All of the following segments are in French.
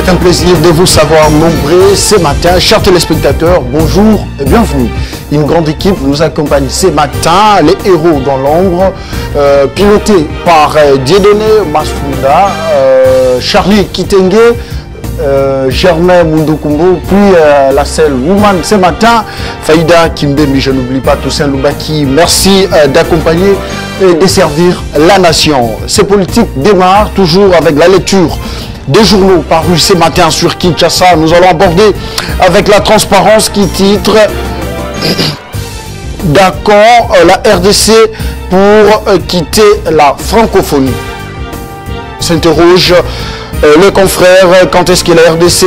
C'est un plaisir de vous savoir nombreux ce matin. Chers téléspectateurs, bonjour et bienvenue. Une grande équipe nous accompagne ce matin, les héros dans l'ombre, pilotés par Dieudonné Masfunda, Charlie Kitenge, Germain Mundukumbo, puis la selle woman ce matin, Faïda Kimbembi, je n'oublie pas Toussaint Loubaki. Merci d'accompagner et de servir la nation. Ces politiques démarrent toujours avec la lecture des journaux parus ce matin sur Kinshasa. Nous allons aborder avec la transparence qui titre d'accord la RDC pour quitter la francophonie. S'interroge le confrère, quand est-ce que la RDC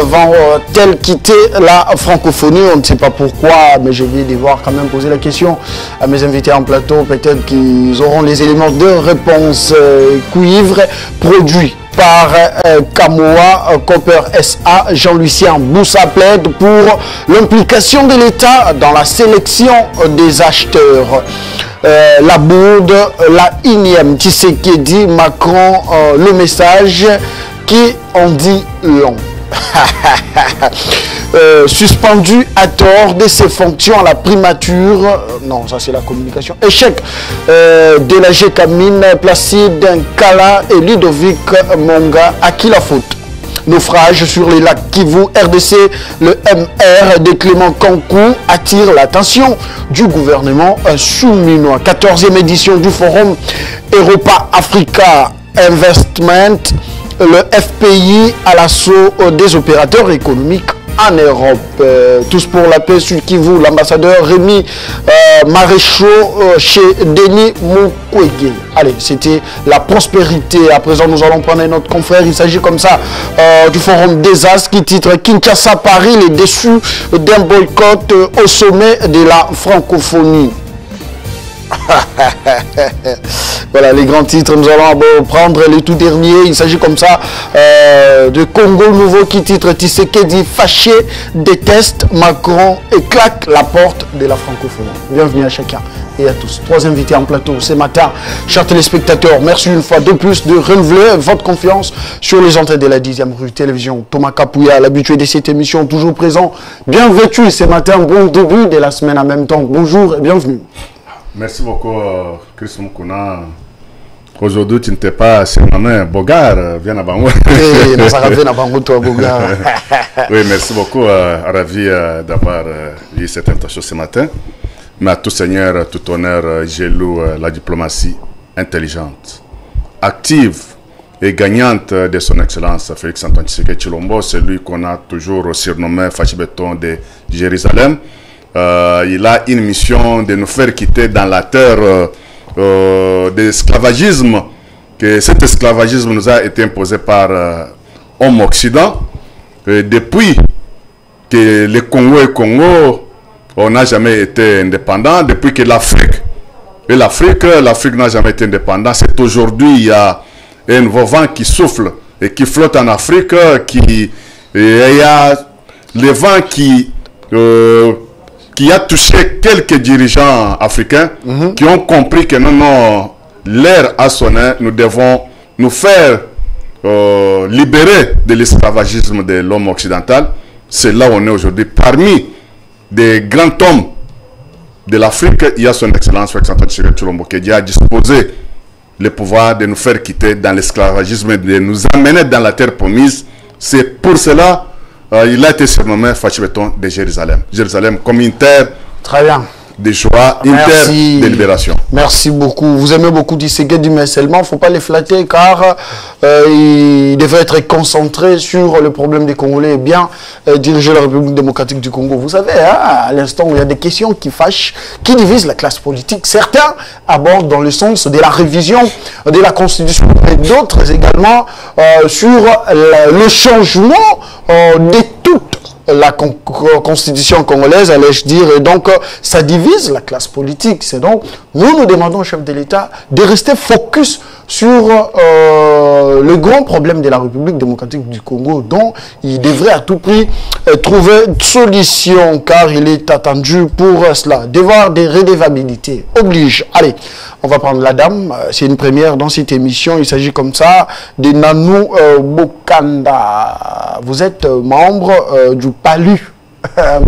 va-t-elle quitter la francophonie? On ne sait pas pourquoi, mais je vais devoir quand même poser la question à mes invités en plateau. Peut-être qu'ils auront les éléments de réponse. Cuivre produit par Kamoa Copper SA. Jean-Lucien Boussa plaide pour l'implication de l'État dans la sélection des acheteurs. La bourde, la énième Tshisekedi, Macron, le message qui en dit long. Suspendu à tort de ses fonctions à la primature, non, ça c'est la communication. Échec de la Gécamine, Placide Nkala et Ludovic Monga, à qui la faute? Naufrage sur les lacs Kivu, RDC, le MR de Clément Kankou attire l'attention du gouvernement souminois. 14e édition du forum Europa Africa Investment, le FPI à l'assaut des opérateurs économiques en Europe. Tous pour la paix sur Kivu, l'ambassadeur Rémi Maréchaux chez Denis Mukwege. Allez, c'était la prospérité. À présent, nous allons prendre notre confrère. Il s'agit comme ça du forum des As qui titre Kinshasa Paris, les déçus d'un boycott au sommet de la francophonie. Voilà les grands titres. Nous allons prendre les tout derniers. Il s'agit comme ça de Congo Nouveau qui titre Tshisekedi fâché, déteste Macron et claque la porte de la francophonie. Bienvenue à chacun et à tous. Trois invités en plateau ce matin. Chers téléspectateurs, merci une fois de plus de renouveler votre confiance sur les antennes de la 10e rue télévision. Thomas Kapouya, l'habitué de cette émission, toujours présent, bien vêtu ce matin. Bon début de la semaine en même temps. Bonjour et bienvenue. Merci beaucoup, Chris Mukuna. Aujourd'hui, tu n'étais pas surnommé Bogar, viens à Bango. Oui, merci beaucoup. Ravi d'avoir eu cette invitation ce matin. Mais à tout seigneur, tout honneur, j'ai lu la diplomatie intelligente, active et gagnante de son excellence Félix Antoine Tshisekedi Tshilombo, celui qu'on a toujours surnommé Fachibeton de Jérusalem. Il a une mission de nous faire quitter dans la terre de l'esclavagisme, que cet esclavagisme nous a été imposé par l'homme occident. Depuis que le Congo est Congo, on n'a jamais été indépendant. Depuis que l'Afrique n'a jamais été indépendante. C'est aujourd'hui, il y a un nouveau vent qui souffle et qui flotte en Afrique. Il y a le vent qui a touché quelques dirigeants africains qui ont compris que non, l'ère a sonné, nous devons nous faire libérer de l'esclavagisme de l'homme occidental. C'est là où on est aujourd'hui. Parmi des grands hommes de l'Afrique, il y a son excellence Félix Antoine Tshisekedi Tshilombo qui a disposé le pouvoir de nous faire quitter dans l'esclavagisme, de nous amener dans la terre promise. C'est pour cela il a été surnommé Fachibeton de Jérusalem. Jérusalem comme une terre très bien de joie, une terre de libération. Merci beaucoup. Vous aimez beaucoup Tshisekedi, mais seulement, il ne faut pas les flatter car il devrait être concentré sur le problème des Congolais et bien diriger la République démocratique du Congo. Vous savez, hein, à l'instant où il y a des questions qui fâchent, qui divisent la classe politique. Certains abordent dans le sens de la révision de la Constitution et d'autres également sur le changement de toute la constitution congolaise, allais-je dire, et donc ça divise la classe politique. C'est donc, nous demandons au chef de l'État de rester focus sur le grand problème de la République démocratique du Congo, dont il devrait à tout prix trouver une solution, car il est attendu pour cela. Devoir de redevabilité oblige. Allez, On va prendre la dame. C'est une première dans cette émission. Il s'agit comme ça de Nanou Bokanda. Vous êtes membre du PALU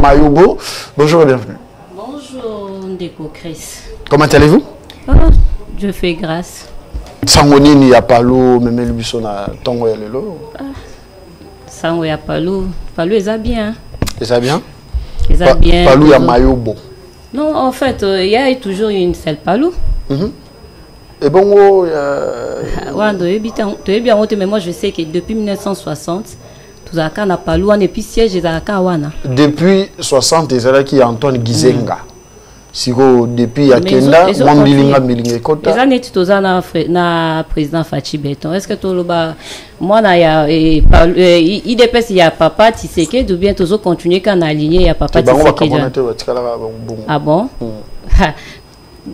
Mayobo. Bonjour et bienvenue. Bonjour, Ndeko Chris. Comment allez-vous? Oh, je fais grâce. Sangoni ni ya PALU, même le bisona tongo ya lelo. Sango ya PALU. PALU, ils a bien. C'est bien? Ils a bien. PALU ya Mayobo. Non, en fait, il y a toujours une seule PALU. Et bon, mais moi je sais que depuis 1960, tout ça quand on a PALU, on est plus siège et depuis 60, il y a qui Antoine Gizenga. Siko depuis Akenda, Mambilinga Milinga Kota. Les années tout ça na président Fachi Beton. Est-ce que tout le bas moi na ya il dépêche il y a papa Tshisekedi ou bien toujours continuer quand on a aligné il y a papa Tshisekedi. Ah bon?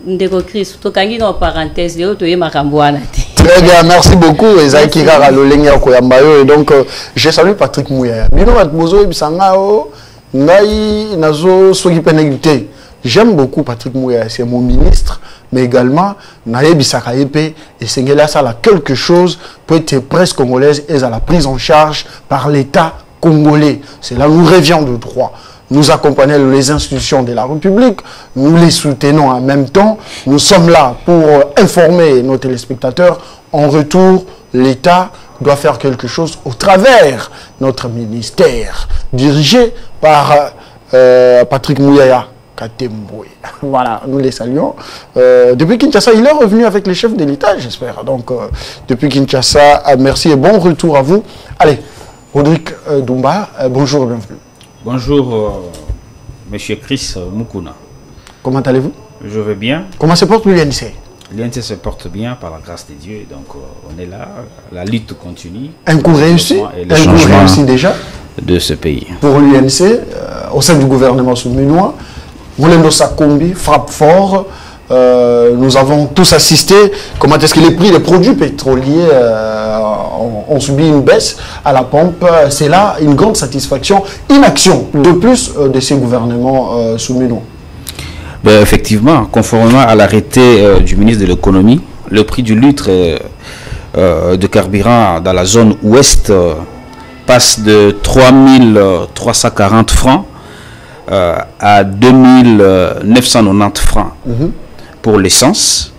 Ndeko Chris, to kangi no parenthèse le to yema kambwana. Très bien, merci beaucoup. Ezaki kaka lolenga koyambayo et donc je salue Patrick Mouyaya. Bino batbozo bisanga o ngai nazo soki penegité. J'aime beaucoup Patrick Mouyaya, c'est mon ministre, mais également Naye Bissaka Epe et Sengela Sala quelque chose pour être presse congolaise et à la prise en charge par l'État congolais. C'est là où nous rêvions de droit. Nous accompagnons les institutions de la République, nous les soutenons en même temps. Nous sommes là pour informer nos téléspectateurs. En retour, l'État doit faire quelque chose au travers de notre ministère, dirigé par Patrick Mouyaya. Voilà, nous les saluons. Depuis Kinshasa, il est revenu avec les chefs de l'État, j'espère. Donc, depuis Kinshasa, merci et bon retour à vous. Allez, Rodrigue Dumba, bonjour et bienvenue. Bonjour, monsieur Chris Mukuna. Comment allez-vous? Je vais bien. Comment se porte l'UNC? L'UNC se porte bien par la grâce de Dieu. Donc, on est là, la lutte continue. Un coup réussi? Un coup réussi déjà de ce pays. Pour l'UNC, au sein du gouvernement souminois, Moulendo Sakombi frappe fort. Nous avons tous assisté. Comment est-ce que les prix des produits pétroliers ont subi une baisse à la pompe? C'est là une grande satisfaction. Inaction de plus de ces gouvernements souminois. Ben, effectivement, conformément à l'arrêté du ministre de l'économie, le prix du litre de carburant dans la zone ouest passe de 3340 francs à 2990 francs pour l'essence,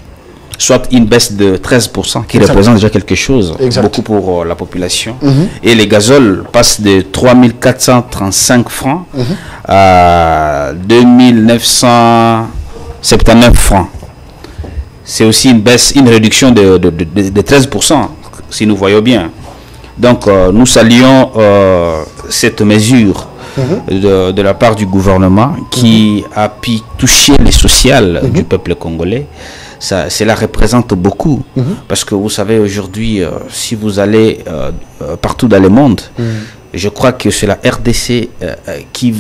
soit une baisse de 13% qui représente déjà quelque chose, beaucoup pour la population. Et les gazoles passent de 3435 francs à 2979 francs. C'est aussi une baisse, une réduction de 13%, si nous voyons bien. Donc nous saluons cette mesure de la part du gouvernement qui a pu toucher les sociales du peuple congolais. Cela représente beaucoup parce que vous savez aujourd'hui si vous allez partout dans le monde, je crois que c'est la RDC qui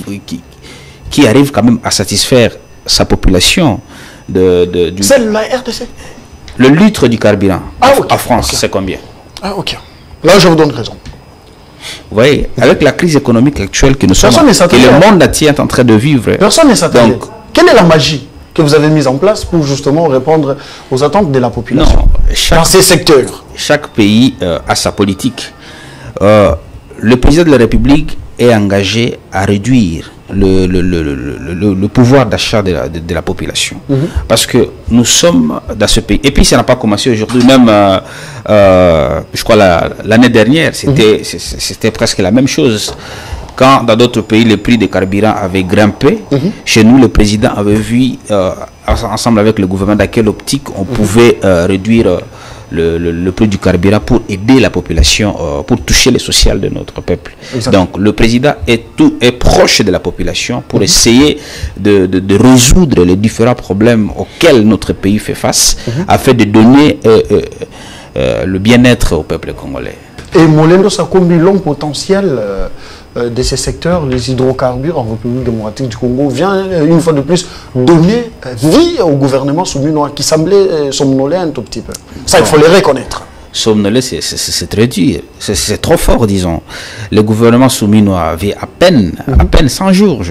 arrive quand même à satisfaire sa population. C'est la RDC? Le litre du carburant en France, c'est combien? Ah ok, là je vous donne raison. Vous voyez, avec la crise économique actuelle que nous sommes, que le monde entier est en train de vivre. Personne ne s'attendait. Quelle est la magie que vous avez mise en place pour justement répondre aux attentes de la population dans ces secteurs? Chaque pays a sa politique. Le président de la République est engagé à réduire le pouvoir d'achat de la population. Parce que nous sommes dans ce pays. Et puis ça n'a pas commencé aujourd'hui. Même, je crois, l'année dernière, c'était presque la même chose. Quand dans d'autres pays, le prix des carburants avait grimpé, chez nous, le président avait vu, ensemble avec le gouvernement, dans quelle optique on pouvait réduire le prix du carburant pour aider la population, pour toucher les sociales de notre peuple. Donc le président est proche de la population pour essayer de résoudre les différents problèmes auxquels notre pays fait face, afin de donner le bien-être au peuple congolais. Et Moulendo Sakombi, l'homme potentiel de ces secteurs, les hydrocarbures en République démocratique du Congo, vient une fois de plus donner vie au gouvernement souminois qui semblait somnoler un tout petit peu. Ça, il faut les reconnaître. somnolé, c'est très dur. C'est trop fort, disons. Le gouvernement souminois avait à peine 100 jours.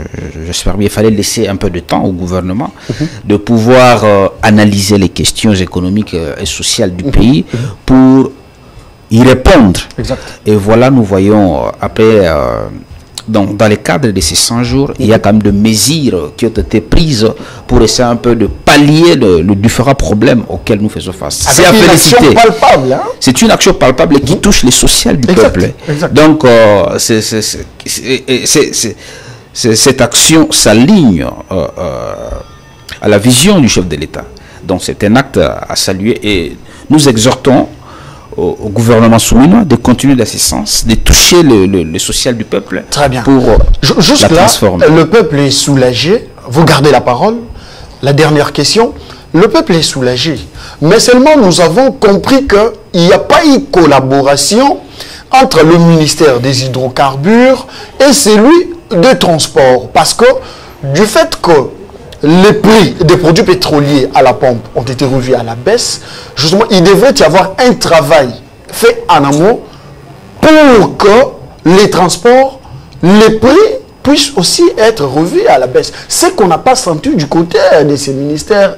J'espère bien, il fallait laisser un peu de temps au gouvernement de pouvoir analyser les questions économiques et sociales du pays pour y répondre. Exact. Et voilà, nous voyons après... Donc, dans le cadre de ces 100 jours, il y a quand même des mesures qui ont été prises pour essayer un peu de pallier le différents problèmes auxquels nous faisons face. C'est une action palpable. Hein? C'est une action palpable qui touche les sociales du peuple. Exact. Donc, cette action s'aligne à la vision du chef de l'État. Donc, c'est un acte à saluer et nous exhortons au gouvernement souminois de continuer dans ce sens, de toucher le social du peuple. Très bien. Pour la transformer. Le peuple est soulagé. Vous gardez la parole. La dernière question. Le peuple est soulagé. Mais seulement nous avons compris qu'il n'y a pas eu collaboration entre le ministère des hydrocarbures et celui de transport. Parce que du fait que les prix des produits pétroliers à la pompe ont été revus à la baisse, justement, il devrait y avoir un travail fait en amont pour que les transports, les prix puissent aussi être revus à la baisse. Ce qu'on n'a pas senti du côté de ces ministères,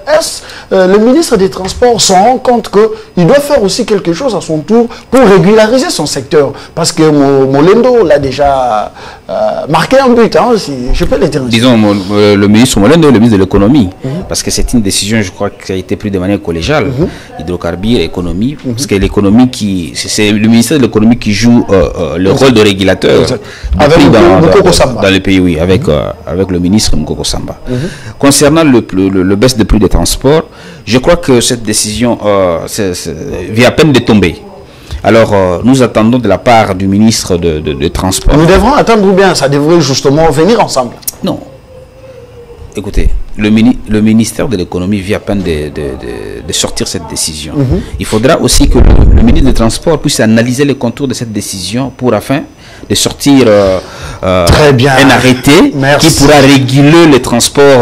le ministre des Transports s'en rend compte qu'il doit faire aussi quelque chose à son tour pour régulariser son secteur. Parce que Molendo l'a déjà marqué un but, hein, si je peux le dire. Disons, le ministre Molendo est le ministre de l'économie, parce que c'est une décision, je crois, qui a été prise de manière collégiale, hydrocarbures, économie, parce que l'économie c'est le ministère de l'économie qui joue le rôle de régulateur dans le pays, oui, avec le ministre Mukoko Samba. Concernant le baisse des prix des transports, je crois que cette décision vient à peine de tomber. Alors, nous attendons de la part du ministre de Transport. Nous devrons attendre ou bien ça devrait justement venir ensemble? Non. Écoutez, le ministère de l'économie vient à peine de sortir cette décision. Il faudra aussi que le ministre des Transports puisse analyser les contours de cette décision pour afin de sortir très bien. Un arrêté qui pourra réguler les transports,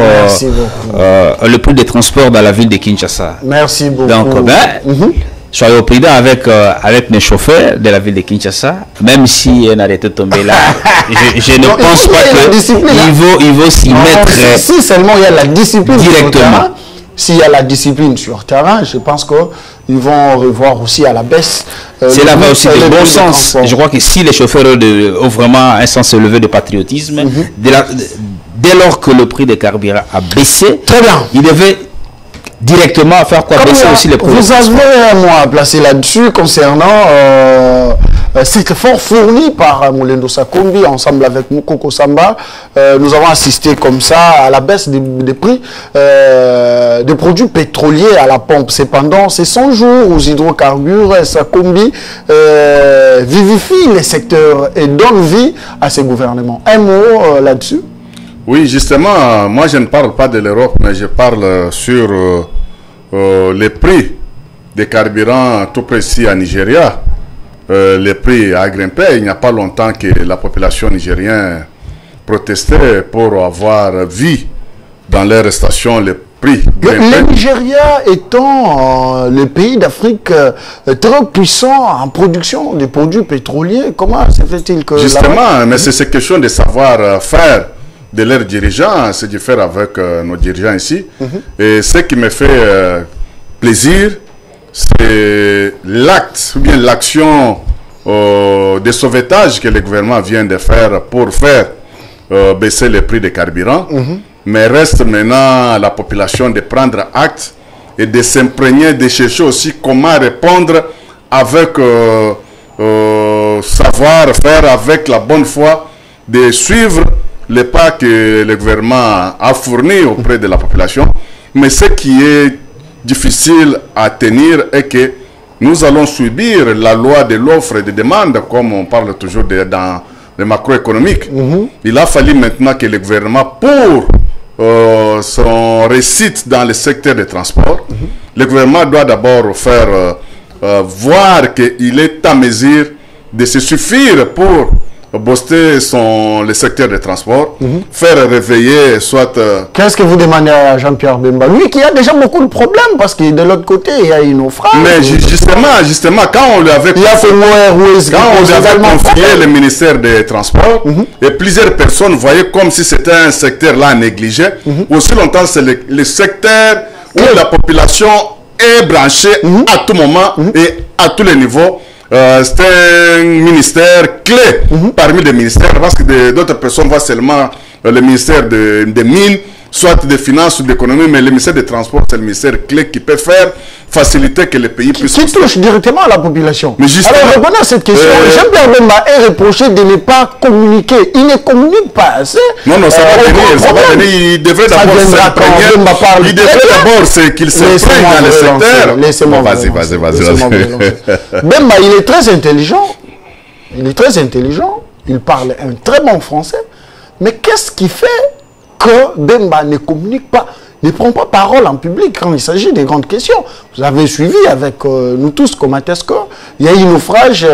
le prix des transports dans la ville de Kinshasa. Merci beaucoup. Donc, soyez au prudent avec mes chauffeurs de la ville de Kinshasa, même si un arrêté est tombé là, je ne pense pas qu'il vaut s'y mettre. Si seulement il y a la discipline directement. S'il y a la discipline sur terrain, je pense qu'ils vont revoir aussi à la baisse. Cela va aussi de bon sens. Je crois que si les chauffeurs ont vraiment un sens élevé de patriotisme, dès lors que le prix des carburants a baissé, très bien, ils devaient directement faire quoi, baisser aussi les prix. Vous avez un mot à placer là-dessus concernant cet effort fourni par Molendo Sakombi ensemble avec Mukoko Samba. Nous avons assisté comme ça à la baisse des prix des produits pétroliers à la pompe. Cependant, ces 100 jours aux hydrocarbures, Sakombi vivifie les secteurs et donne vie à ces gouvernements. Un mot là-dessus? Oui, justement, moi je ne parle pas de l'Europe, mais je parle sur les prix des carburants tout précis à Nigeria. Les prix a grimpé. Il n'y a pas longtemps que la population nigérienne protestait pour avoir vu dans leurs stations les prix grimper. Le Nigeria étant le pays d'Afrique très puissant en production des produits pétroliers, comment se fait-il que... Justement, mais c'est question de savoir faire de leurs dirigeants, c'est de faire avec nos dirigeants ici. Et ce qui me fait plaisir, c'est l'acte ou bien l'action de sauvetage que le gouvernement vient de faire pour faire baisser les prix des carburants. Mais reste maintenant à la population de prendre acte et de s'imprégner, de chercher aussi comment répondre avec savoir-faire, avec la bonne foi, de suivre les pas que le gouvernement a fournis auprès de la population. Mais ce qui est difficile à tenir est que nous allons subir la loi de l'offre et de demande, comme on parle toujours dans le macroéconomique. Il a fallu maintenant que le gouvernement, pour son réussite dans le secteur des transports, le gouvernement doit d'abord faire voir qu'il est en mesure de se suffire pour booster le secteur des transports, faire réveiller soit... Qu'est-ce que vous demandez à Jean-Pierre Bemba? Lui qui a déjà beaucoup de problèmes parce que de l'autre côté, il y a une offrande. Mais justement, quand on lui avait confié le ministère des Transports, et plusieurs personnes voyaient comme si c'était un secteur-là négligé, aussi longtemps c'est le secteur où la population est branchée à tout moment et à tous les niveaux. C'est un ministère clé parmi les ministères, parce que d'autres personnes voient seulement le ministère des Mines, soit des Finances ou de l'Économie, mais le ministère des Transports, c'est le ministère clé qui peut faciliter que le pays puisse... Qui touche directement à la population. Mais alors, répondez à cette question. Jean-Pierre Bemba est reproché de ne pas communiquer. Il ne communique pas assez. Non, ça va venir. Il devrait d'abord s'imprégner. Il devrait d'abord qu'il s'imprègne dans le secteur. Laissez-moi. Vas-y. Bemba, il est très intelligent. Il parle un très bon français. Mais qu'est-ce qui fait que Bemba ne communique pas, ne prend pas parole en public quand il s'agit des grandes questions? Vous avez suivi avec nous tous comme Atesco, il y a eu un naufrage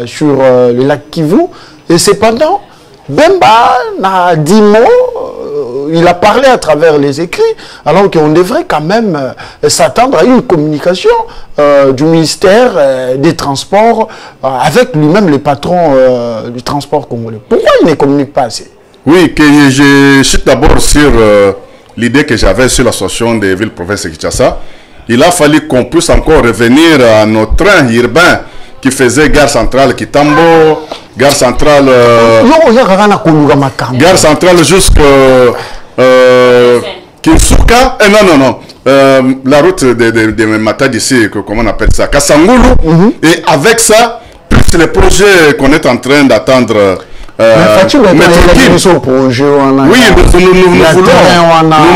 sur le lac Kivu, et cependant, Bemba n'a dit mot, il a parlé à travers les écrits, alors qu'on devrait quand même s'attendre à une communication du ministère des Transports avec lui-même le patron du transport congolais. Pourquoi il ne communique pas assez? Oui, que je chute d'abord sur l'idée que j'avais sur l'association des villes-provinces de Kinshasa. Il a fallu qu'on puisse encore revenir à nos trains urbains qui faisaient gare centrale Kitambo, gare centrale jusqu'à Kinsuka. Non. La route de Matadi ici, comment on appelle ça, Kassangoulou. Et avec ça, plus les projets qu'on est en train d'attendre. Oui,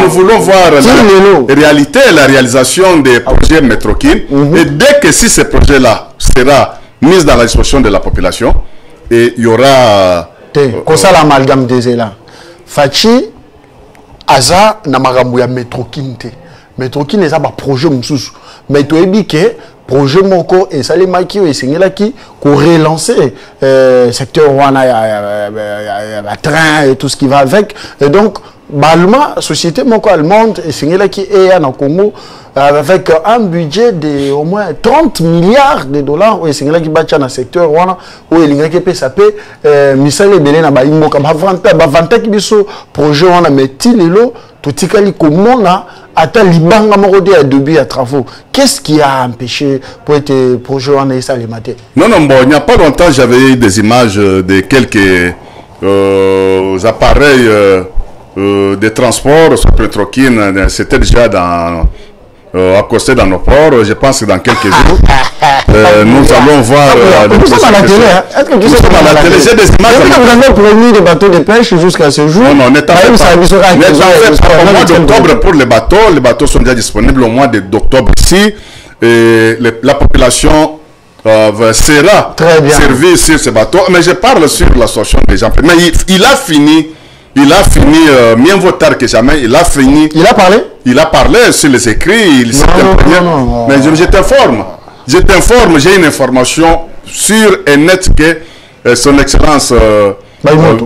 nous voulons voir la réalisation des projets Métrokin. Et dès que si ce projet-là sera mis dans la disposition de la population, et il y aura... Comme ça, l'amalgame des élans. Fachi, Aza, Namagambu ya Métrokin. Métrokin est un projet moussous. Mais tu es biqué. Projet Moko et Salimaki et Singelaki pour relancer secteur Wana, la train et tout ce qui va avec. Et donc, Balma, société Moko allemande et Singelaki et en Congo avec un budget de au moins 30 milliards de dollars et Singelaki Bacha dans le secteur Wana où il y a qui sapé Misale Belena Baïmo comme Bavanta qui biso projet Wana Metilelo, Totikali Komona. Attends, Libanga Morodi a début à travaux. Qu'est-ce qui a empêché pour être projet en Essa les matins? Non, il n'y a pas longtemps, j'avais eu des images de quelques appareils de transport sur Petrokin. C'était déjà accosté dans nos ports. Je pense que dans quelques jours, nous allons voir. Nous sommes à la télé. Est-ce que tu sais à la télé? J'ai des images. Est-ce que vous avez promis des bateaux de pêche jusqu'à ce jour? Non, n'est-ce pas. Au mois d'octobre pour les bateaux sont déjà disponibles au mois d'octobre ici. Et la population sera servie sur ces bateaux. Mais je parle sur l'association des gens. Mais il a fini. Mieux vaut tard que jamais. Il a fini. Il a parlé? Il a parlé sur les écrits. Il s'est imprégné. Mais je t'informe. J'ai une information sûre et nette que son excellence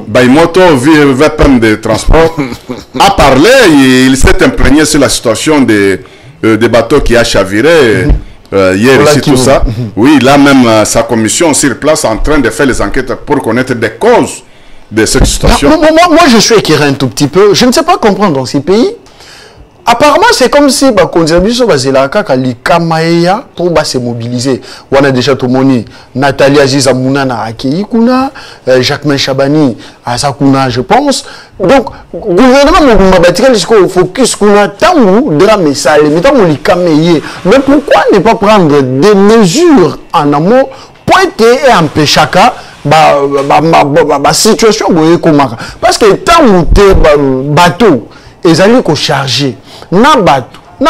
Baïmoto, VPM de transport, a parlé. Il s'est imprégné sur la situation des bateaux qui a chaviré hier ici, tout ça. Oui, il a même sa commission sur place en train de faire les enquêtes pour connaître des causes de cette situation. Moi, je suis éclairé un tout petit peu. Je ne sais pas comprendre dans ces pays. Apparemment, c'est comme si la contribution pour se mobiliser. On a déjà tout le monde. Nathalie Aziza Mounana a Kuna, Jacques Chabani à Sakuna, je pense. Donc, le gouvernement m'a focus Kuna tant drame sale, mais tant mais pourquoi ne pas prendre des mesures en amont pour empêcher la situation parce que tant que bateau ils allaient charger na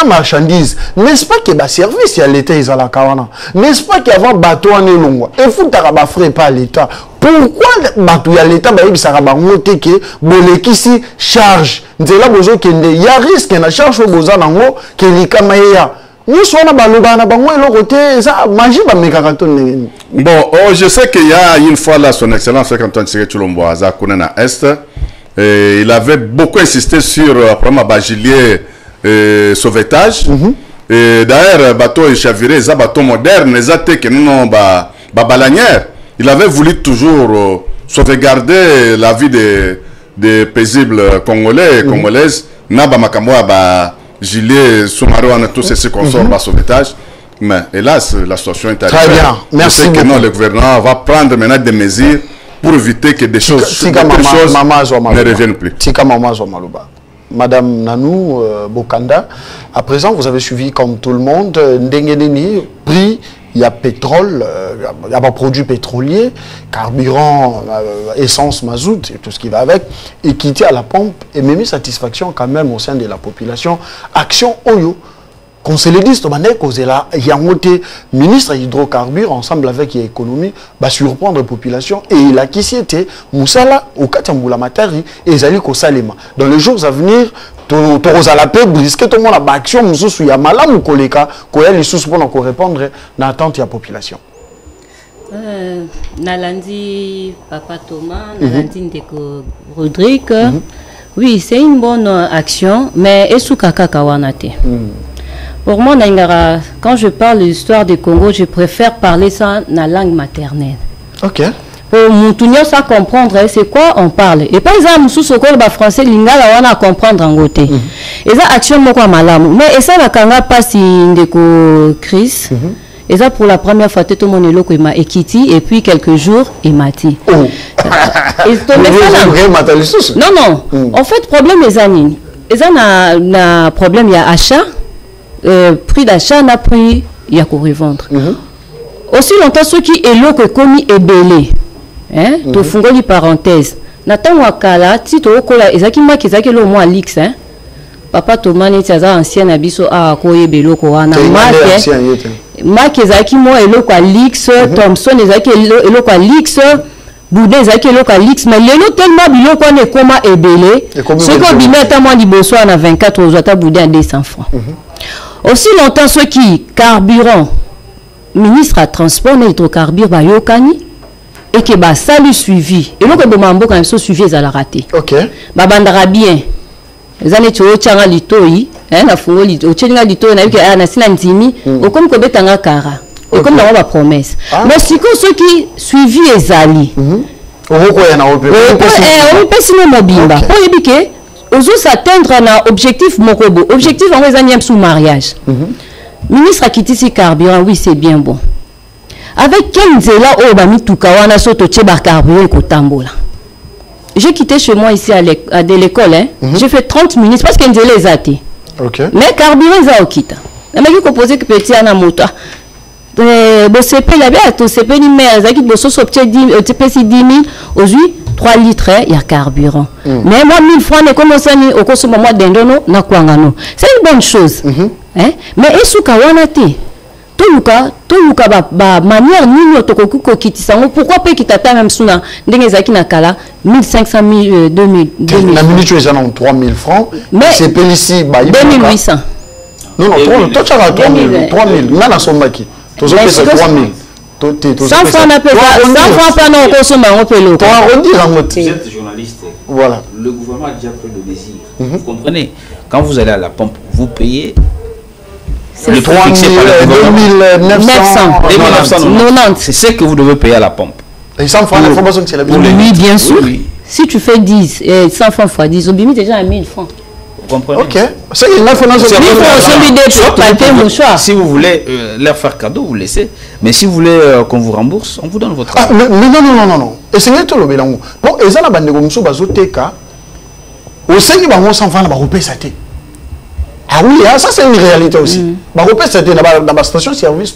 marchandise, n'est-ce pas que service à l'État ils allaient kawana, n'est-ce pas qu'avant bateau en elongwa et faut taraba frais par l'État. Pourquoi bateau à l'État ba ibisaka bango te ke bolekisi charge nzela bozo kende ya risque na charge boza nango ke likama ya Nous sommes Bon, je sais qu'il y a une fois là, son excellence Antoine Tshisekedi Tshilombo Aza Kunena Est, et il avait beaucoup insisté sur le gilet sauvetage. Et d'ailleurs, bateau et chaviré, les bateaux modernes, les athées que nous avons balanière. Il avait voulu toujours sauvegarder la vie des paisibles Congolais et Congolaises. Naba Makamwa, gilet sous-marin, tous ces consorts de sauvetage. Mais hélas, la situation est arrivée. Très bien, merci beaucoup. Que non, le gouvernement va prendre maintenant des mesures pour éviter que des choses ne reviennent plus. Madame Nanou Bokanda, à présent, vous avez suivi comme tout le monde, Ndengeneni, prix, il y a pétrole, il y a produits pétroliers, carburant, essence, mazout et tout ce qui va avec, équité à la pompe et même satisfaction quand même au sein de la population. Action Oyo. Qu'on se le dise, il y a un ministre hydrocarbures ensemble avec l'économie, va surprendre la population et il a qui était Moussala au Katambula Matari et Zali Kosalema. Dans les jours à venir, tu as la paix brisque, tout le monde a action, il y a malam ou koleka, qu'il y a les sous pour répondre à l'attente de la population. Nalandi Papa Thomas, Nalandi Ndeko Rodrigue, oui, c'est une bonne action, mais est-ce que Kawanate? Pour moi, quand je parle de l'histoire du Congo, je préfère parler ça dans la langue maternelle. Ok. Pour Moutounio, ça comprendre, c'est quoi on parle. Et par exemple, sous ce col français, l'ingala, on a comprendre en côté. Et ça, action, moi, malamu. Mais ça, la kanga passe une crise. Et ça, pour la première fois, tout le monde est là, il m'a équité. Et puis, quelques jours, il m'a dit. Non, non. En fait, problème, les années. Et ça, un problème, il y a achat. Prix d'achat n'a pris, il y a qu'à revendre. Aussi longtemps, ceux qui est là que commis est belé. Tu fais une parenthèse. Nathan Wakala, si tu as ezaki maki ezaki lo moi lix Papa Thomas neti aza ancien abiso a koye belo ko wana maki ezaki mo eloko lix Thompson ezaki eloko lix Boudin ezaki eloko lix mais lelo tellement biloko ne koma ebele ce ko bimeta moi liboso na 24 ozata Boudin 200 francs. Aussi longtemps ceux qui carburant ministre à transport na hydrocarbures ba yokani et que bah ça lui suivi et donc bomambo quand même so suivi ça la raté. OK. Ba bandara bien. Les années tu ochanga litoi na fungo lito ochenga litoi na yike na sina ndimi o comme ko betanga kara. Et comme dans ma promesse. Mais si que ceux qui suivi ezali. Oroko ya na ope. On peut sinon mobimba. Pour yebike ozo s'atteindre na objectif mokobo. Objectif en ezanième sous mariage. Ministre a quitté ses carburants, oui c'est bien bon. Avec quel nzela o ba mituka wana soto tcheba carburant ko tambola. J'ai quitté chez moi ici à l'école j'ai fait 30 minutes parce que nzela ezate. OK. Mais carburant za okita. Na maki ko poser que petit ana moto. Bo CP la bien to CP ni mais za ki bo so opté 10 TPC 10 000 aujourd'hui 3 litres il y a carburant. Mais moi 1000 francs ne commence ni au consomme moi dendono na kwangano. C'est une bonne chose. Mais esuka wana te. Toluka ba manière nini tokoku ko kitisango pourquoi pas kitata même suna ndenge zaki na kala 1500 2000 la minute tu es en 3000 francs c'est payé ici 2800 non toi tu as 3000 nana sombaki tozo pesa 3000 100 francs na pesa 100 francs pas non consommer on peut le toi arrondir en mode vous êtes journaliste voilà le gouvernement a déjà pris le désir vous comprenez quand vous allez à la pompe vous payez le prix fixé par le 2990. C'est ce que vous devez payer à la pompe. Et 100 francs d'information que c'est la vie. Oui, bien sûr. Oui. Si tu fais 10, 100 francs fois 10, on bimit déjà à 1000 francs. Vous comprenez? Ok. C'est une information. Si vous voulez leur faire cadeau, vous laissez. Mais si vous voulez qu'on vous rembourse, on vous donne votre argent. Non. Et c'est tout le bilan. Bon, et ça, la bande de Gomso, Bazoteka, au sein de 100 francs, on va repayer ça. Ah oui, ça c'est une réalité aussi. Bah, c'était dans la station service,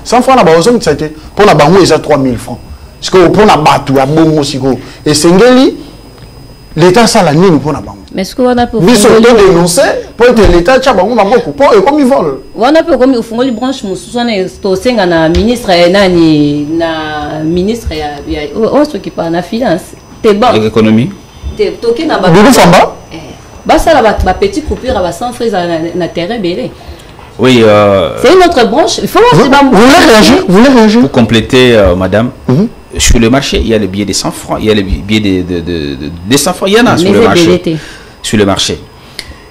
100 francs, c'était pour la banque, ils ont 3000 francs. Parce que pour la bateau, à bon aussi. Et c'est l'État, ça la ligne pour la banque. Mais ce qu'on a pour ils sont dénoncés pour être l'État, tu as beaucoup et comme ils volent. On a peu comme il faut les branches, na ministre, na ministre, on s'occupe de la finance. T'es bon. L'économie. T'es toqué dans la banque. Bah ça la petite coupure à 100 fraises na terrain belé. Oui. C'est une autre branche. Il faut vous voulez réagir? Pour compléter, madame, sur le marché, il y a le billet des 100 francs, il y a le billet des 100 francs, il y en a sur le marché. Sur le marché.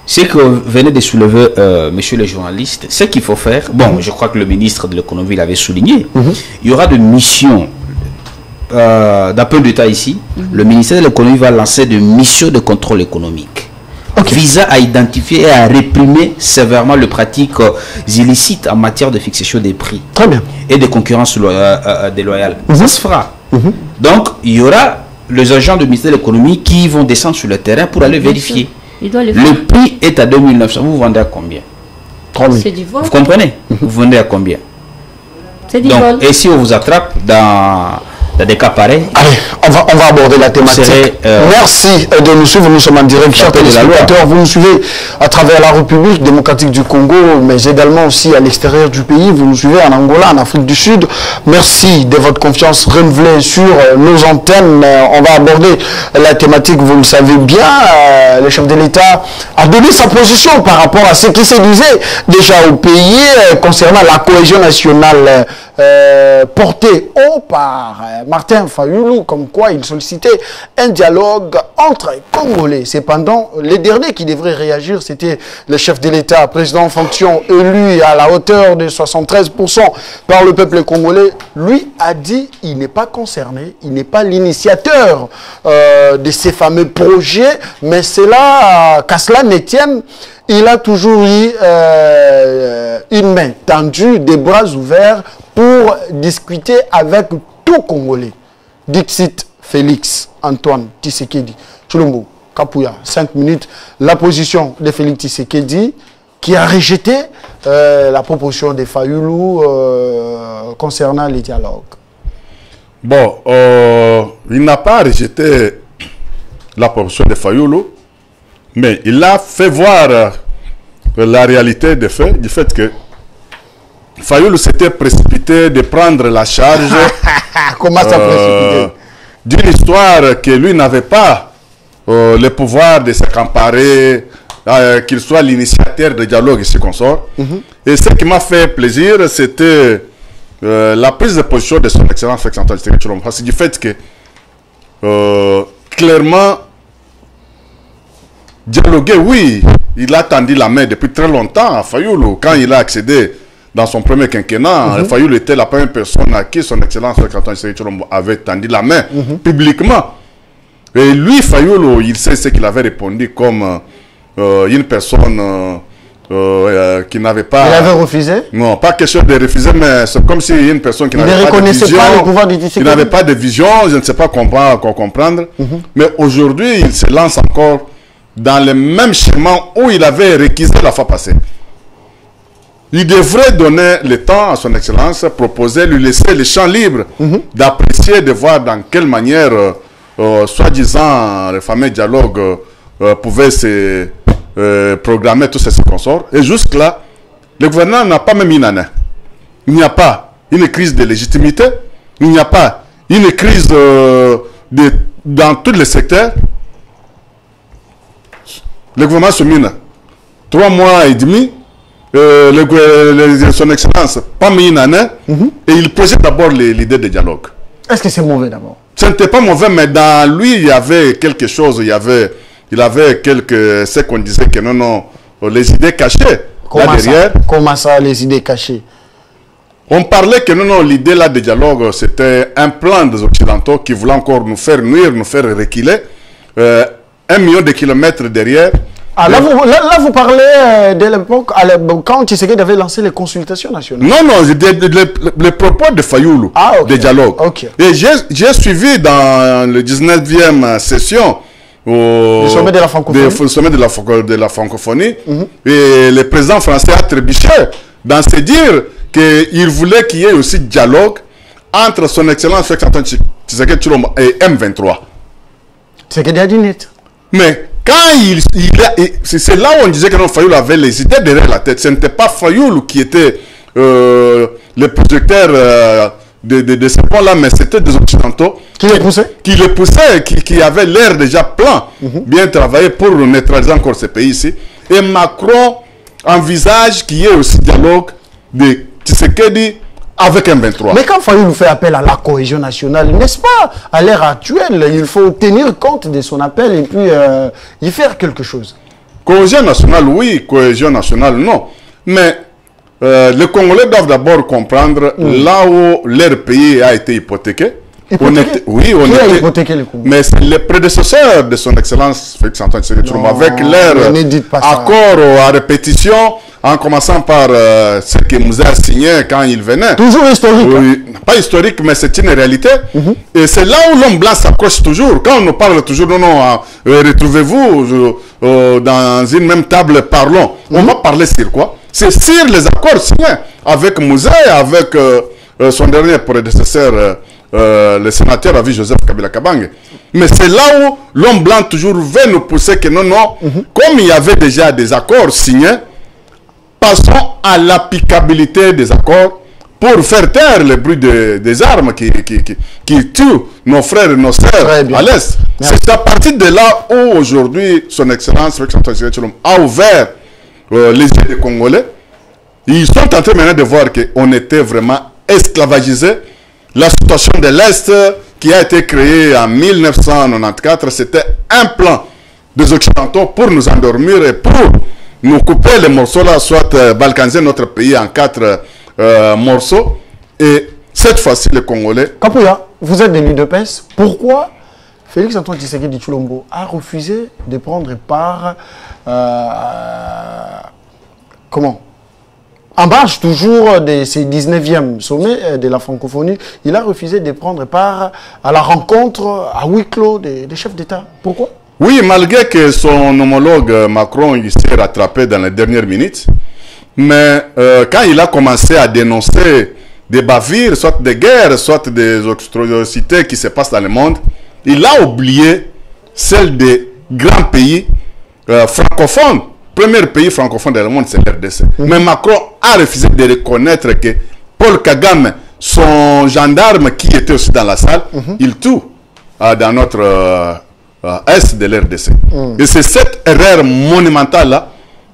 Ce que venait de soulever monsieur le journaliste, ce qu'il faut faire, bon, je crois que le ministre de l'économie l'avait souligné, il y aura des missions d'un peu d'État ici. Le ministère de l'économie va lancer des missions de contrôle économique visant à identifier et à réprimer sévèrement les pratiques illicites en matière de fixation des prix. Très bien. Et de concurrence déloyale. Ça se fera. Donc, il y aura les agents du ministère de l'économie qui vont descendre sur le terrain pour aller vérifier. Le prix est à 2900. Vous vendez à combien? C'est du vol. Vous comprenez? Vous vendez à combien? C'est du vol. Et si on vous attrape dans des cas pareils, allez, on va aborder la thématique. Merci de nous suivre. Nous sommes en direct, chers téléspectateurs. Vous nous suivez à travers la République démocratique du Congo, mais également aussi à l'extérieur du pays. Vous nous suivez en Angola, en Afrique du Sud. Merci de votre confiance renouvelée sur nos antennes. On va aborder la thématique, vous le savez bien. Le chef de l'État a donné sa position par rapport à ce qui se disait déjà au pays concernant la cohésion nationale portée haut par Martin Fayulu, comme quoi il sollicitait un dialogue entre Congolais. Cependant, les derniers qui devraient réagir, c'était le chef de l'État, président en fonction, élu à la hauteur de 73% par le peuple congolais. Lui a dit qu'il n'est pas concerné, il n'est pas l'initiateur de ces fameux projets, mais c'est là, qu'à cela ne tienne, il a toujours eu une main tendue, des bras ouverts pour discuter avec tout Congolais. Dixit Félix Antoine Tshisekedi. Chulombo, Kapouya, 5 minutes. La position de Félix Tshisekedi qui a rejeté la proposition de Fayulu concernant les dialogues. Bon, il n'a pas rejeté la proposition de Fayulu, mais il a fait voir la réalité des faits, du fait que Fayulu s'était précipité de prendre la charge comment ça précipité d'une histoire que lui n'avait pas le pouvoir de s'accaparer, qu'il soit l'initiateur de dialogue et ce consort. Et ce qui m'a fait plaisir, c'était la prise de position de son excellence Félix Antoine Tshisekedi Tshilombo, parce que du fait que clairement dialoguer, oui, il a tendu la main depuis très longtemps à Fayulu quand il a accédé dans son premier quinquennat. Fayulu était la première personne à qui son excellence Antoine Tshisekedi Tshilombo avait tendu la main publiquement. Et lui, Fayulu, il sait ce qu'il avait répondu comme une personne qui n'avait pas... Il avait refusé? Non, pas question de refuser, mais c'est comme si une personne qui n'avait pas de vision, qui n'avait pas de vision, je ne sais pas comprendre. Mais aujourd'hui, il se lance encore dans le même schéma où il avait réquisé la fois passée. Il devrait donner le temps à son excellence, proposer, lui laisser le champ libre d'apprécier, de voir dans quelle manière, soi-disant, le fameux dialogue pouvait se programmer tous ces consorts. Et jusque-là, le gouvernement n'a pas même une année. Il n'y a pas une crise de légitimité, il n'y a pas une crise dans tous les secteurs. Le gouvernement se mine 3 mois et demi. Son excellence, pas mis une année, et il posait d'abord l'idée de dialogue. Est-ce que c'est mauvais d'abord? Ce n'était pas mauvais, mais dans lui, il y avait quelque chose, il avait quelques, ce qu'on disait que non, les idées cachées. Là derrière. Comment ça, les idées cachées? On parlait que non, l'idée là de dialogue, c'était un plan des Occidentaux qui voulait encore nous faire nuire, nous faire reculer. 1 million de kilomètres derrière. Ah, là, vous parlez de l'époque, quand Tshisekedi avait lancé les consultations nationales. Non, les propos de Fayulu, de dialogue. Et j'ai suivi dans le 19e session au sommet de la francophonie, et le président français a trébuché dans se dire qu'il voulait qu'il y ait aussi dialogue entre son excellence Félix Antoine Tshisekedi Tshilombo et M23. Tshisekedi a dit net. Mais quand c'est là où on disait que non, Fayulu avait les idées derrière la tête. Ce n'était pas Fayulu qui était le projecteur de ce point-là, mais c'était des Occidentaux qui les poussaient, qui avaient l'air déjà plein, bien travaillé pour neutraliser encore ces pays ici. Et Macron envisage qu'il y ait aussi dialogue de Tshisekedi avec M23. Mais quand Fayoulou fait appel à la cohésion nationale, n'est-ce pas, à l'ère actuelle, il faut tenir compte de son appel et puis y faire quelque chose. Cohésion nationale, oui. Cohésion nationale, non. Mais les Congolais doivent d'abord comprendre là où leur pays a été hypothéqué. Oui, on était hypothéqué le Congo. Mais c'est les prédécesseurs de son excellence Félix-Antoine Tshisekedi avec leur accord à répétition, en commençant par ce que Moussa a signé quand il venait. Toujours historique. Oui, pas historique, mais c'est une réalité. Et c'est là où l'homme blanc s'accroche toujours. Quand on nous parle toujours, non, retrouvez-vous dans une même table, parlons. On va parler sur quoi? C'est sur les accords signés avec Moussa et avec son dernier prédécesseur, le sénateur Avi Joseph Kabila Kabange. Mais c'est là où l'homme blanc toujours veut nous pousser que non, comme il y avait déjà des accords signés, passons à l'applicabilité des accords pour faire taire le bruit des armes qui tuent nos frères et nos sœurs à l'Est. C'est à partir de là où aujourd'hui son excellence a ouvert les yeux des Congolais. Ils sont en train maintenant de voir qu'on était vraiment esclavagisés. La situation de l'Est qui a été créée en 1994, c'était un plan des Occidentaux pour nous endormir et pour nous couper les morceaux là, soit balkaniser notre pays en 4 morceaux. Et cette fois-ci, les Congolais... Kapouya, vous êtes de l'UDPS. Pourquoi Félix-Antoine Tshisekedi Tshilombo a refusé de prendre part... comment? En marge toujours de ces 19e sommets de la francophonie, il a refusé de prendre part à la rencontre à huis clos des chefs d'État. Pourquoi? Oui, malgré que son homologue Macron s'est rattrapé dans les dernières minutes, mais quand il a commencé à dénoncer des bavures, soit des guerres, soit des atrocités qui se passent dans le monde, il a oublié celle des grands pays francophones. Premier pays francophone dans le monde, c'est l'RDC. Mais Macron a refusé de reconnaître que Paul Kagame, son gendarme qui était aussi dans la salle, il tue dans notre est de l'RDC. Et c'est cette erreur monumentale-là,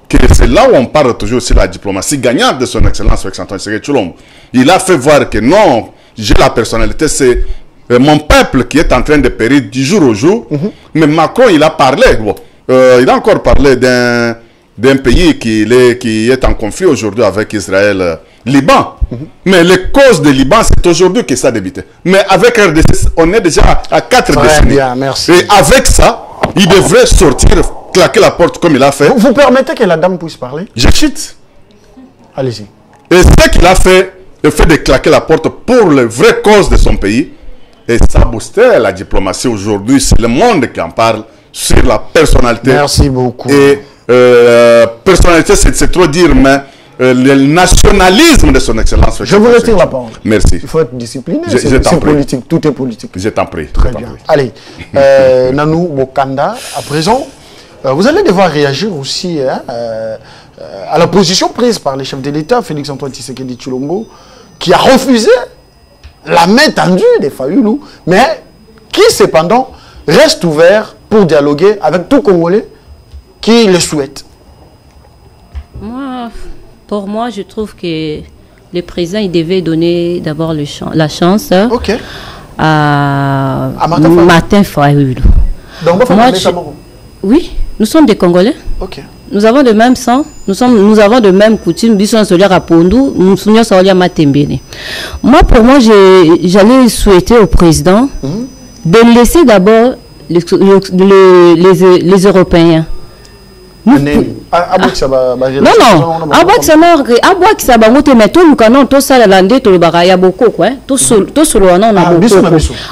que c'est là où on parle toujours sur la diplomatie gagnante de son excellence Félix-Antoine Tshisekedi Tshilombo. Il a fait voir que non, j'ai la personnalité, c'est mon peuple qui est en train de périr du jour au jour. Mais Macron, il a parlé, il a encore parlé d'un pays qui est en conflit aujourd'hui avec Israël, Liban. Mais les causes de Liban, c'est aujourd'hui que ça a débuté. Mais avec RDC, on est déjà à 4 décennies. Bien, merci. Et avec ça, il devrait sortir, claquer la porte comme il a fait. Vous permettez que la dame puisse parler? Je chute. Allez-y. Et ce qu'il a fait, le fait de claquer la porte pour les vraies causes de son pays, et ça boostait la diplomatie aujourd'hui. C'est le monde qui en parle sur la personnalité. Merci beaucoup. Et personnalité, c'est trop dire, mais le nationalisme de son excellence. Je vous retire la parole. Merci. Il faut être discipliné. C'est politique. Tout est politique. Je t'en prie. Très bien. Allez, Nanou Bokanda, à présent, vous allez devoir réagir aussi à la position prise par les chefs de l'État, Félix-Antoine Tshisekedi Tshilombo, qui a refusé la main tendue des Fayoulou, mais qui cependant reste ouvert pour dialoguer avec tout Congolais qui le souhaite. Pour moi, je trouve que le président il devait donner d'abord la chance à Martin Fayoulou. Donc, oui, nous sommes des Congolais. Ok. Nous avons le même sang, nous avons de même coutumes. Moi, pour moi, j'allais souhaiter au président de laisser d'abord les Européens. Non,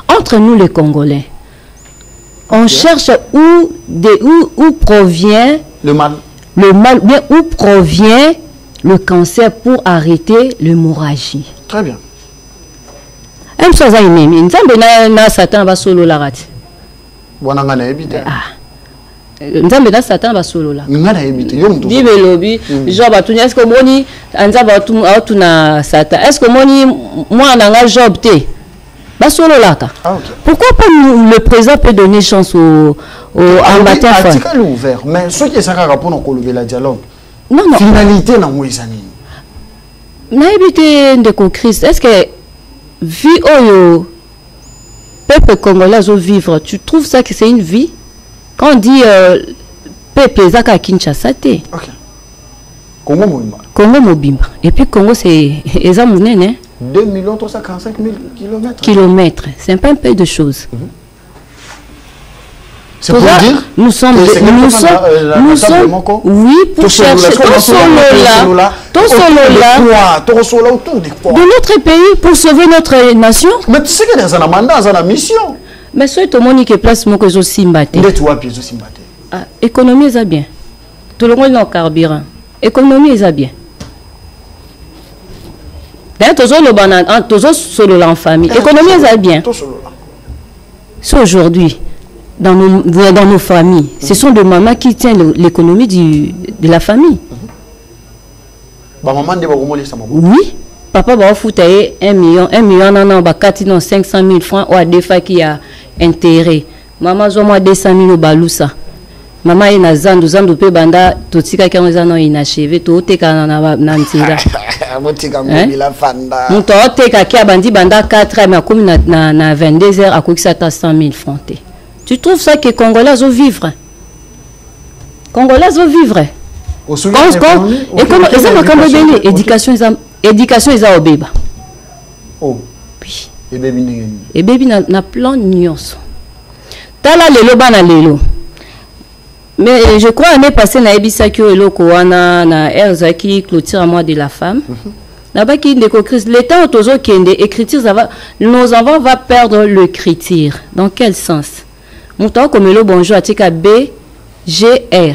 entre nous les Congolais, on cherche où provient le mal, bien où provient le cancer pour arrêter l'hémorragie. Très bien. Satan va solo la rate. Nzambe na Satan ba solo la. Ngana ebite yom to. Bible lobi, Job atuni est-ce que moni anzaba atuna Satan. Est-ce que moni moi nanga Job te. Ba solo la ka. Pourquoi pas le président peut donner chance au Martin Fayoulou? L'article est ouvert, mais ce qui est ça pour nous lever la dialogue. Non, non. Finalité dans Moïsani. Naïbité de Christ. Est-ce que vie au peuple congolais au vivre, tu trouves ça que c'est une vie? Quand on dit peuple Zaka Kinshasa, ok. Congo Mobimba. Congo Mobimba. Et puis Congo c'est 2 345 000 kilomètres. Kilomètres. C'est pas un peu de choses. C'est pour dire nous sommes oui, pour chercher tout solo de notre pays pour sauver notre nation. Mais tu sais que dans un mandat, dans la mission. Mais ce que monique place mon que je simbate. Économie ça bien. Tout le monde est en carburant. Économie ça bien. D'ailleurs toujours le banane, toujours solo en famille. Économie ça bien. C'est aujourd'hui. Dans nos familles, ce sont des mamans qui tiennent l'économie de la famille. Oui, papa va foutre 1 million, non, 500 000 francs ou à des fois qui a intérêt. Maman, j'ai moi 200 000 au balousa. Maman est na zandu pe banda totika qui ont inachevé to teka na ntira. Muto teka ki abandi banda 4 mais comme na 22 heures akokisa ta 100 000 francs. Tu trouves ça que Congolais vont vivre? Congolais vont vivre. Éducation ils ont obéba. Oh. Oui. Et baby na plan nyonso. Tala lelo bana lelo. Mais je crois l'année passée na ebisa ki eloko wana na Erzaki clôture à moi de la femme. Là-bas qui découvre l'état autozo kende écriture ça va nos enfants va perdre l'écriture. Dans quel sens? Mouton comme le bonjour à tika B G R.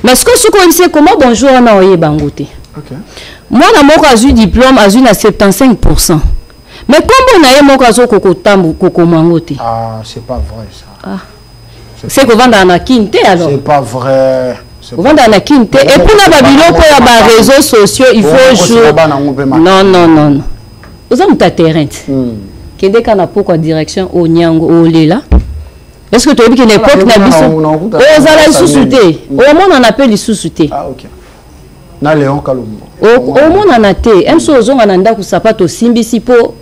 Mais ce que je sais comment bonjour on a oye bangote. Moi na mon cas eu diplôme à 75%. Mais comme on a eu mon cas koko tambu koko mangote. Ah c'est pas vrai ça. Ah. C'est que vendre na kinte alors. C'est pas vrai. Vendre na kinte et pour na babilo pour les réseaux sociaux il faut jouer. Non. Vous avez ta terrain. Dès qu'on a pourquoi direction au Nyango au Lela est-ce que tu as vu qu'à l'époque na biso aux ala sous-souté au monde on appelle les sous-souté. Ah ok na Léon Kalumbo au monde on a té même so ozonga na ndako sapato simbisi po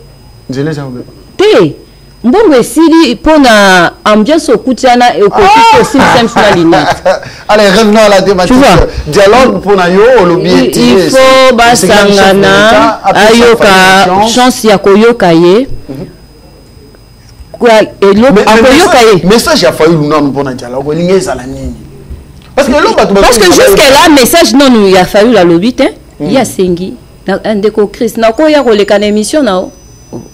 nzele za obe té mbongo esili pona ambiance okutiana et okoti aussi simple linette. Allez revenons à la thématique dialogue pour na yo l'objectif il faut basangana ayoka chance ya koyoka ye. Message a failli nous pour dialogue parce que jusqu'à là message non il a fallu la lobby il y a sengi un déco Chris na ko ya ko le kan émission na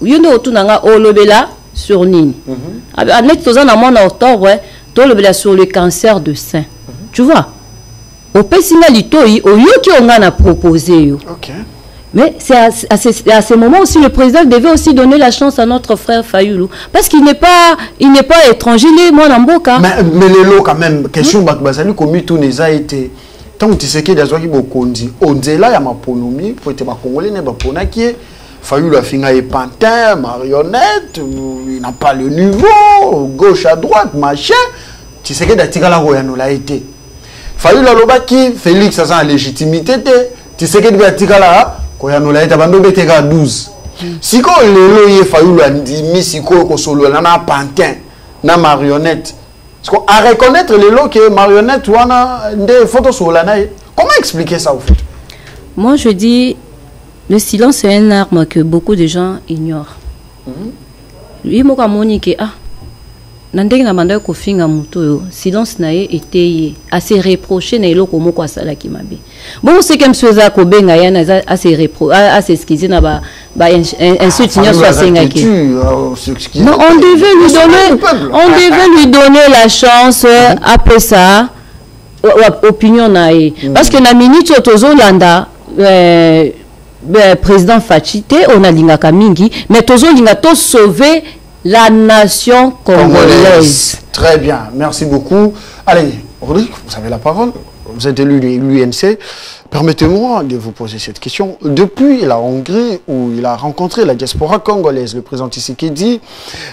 yo ndo tunanga o lobela sur nini net toza na mon octobre to lobela sur le cancer de sein tu vois au pesina litoi o yo ki on a proposé yo. OK. Mais c'est à ce moment aussi le président devait aussi donner la chance à notre frère Fayoulou parce qu'il n'est pas étranger il est moi en Mboka. Mais les lots quand même question bazali comme tout les a été tant tu sais que des gens qui bokondi onzela ya maponomi pour être ba congolais ne ba pona qui Fayoulou a fini et pantin marionnette il n'a pas le niveau gauche à droite machin tu sais que d'atikala royano l'a été Fayoulou aloba qui Félix ça sans légitimité tu sais que d'atikala koyano la eta bando beteka 12 siko lelo ye Fayoulou andimi siko ko solo na pantin na marionnette parce qu'on à reconnaître lelo que marionnette wana des photos solo na comment expliquer ça au fait? Moi je dis le silence est une arme que beaucoup de gens ignorent. Lui mo ka monique nandenge na manda ko finga muto silence na ye était à se reprocher na eloko moko asala ki mabe. Bon c'est comme Soza ko benga yana à se reprocher à s'excuser na ba insulte sur senga ki. Non, on devait lui donner la chance après ça opinion na ye parce que na minute tozo landa président Fachité on a lingaka mingi mais tozo linga to sauver la nation congolaise. Très bien, merci beaucoup. Allez, Rodrigue, vous avez la parole. vous êtes élu de l'UNC. Permettez-moi de vous poser cette question. Depuis la Hongrie, où il a rencontré la diaspora congolaise, le président Tshisekedi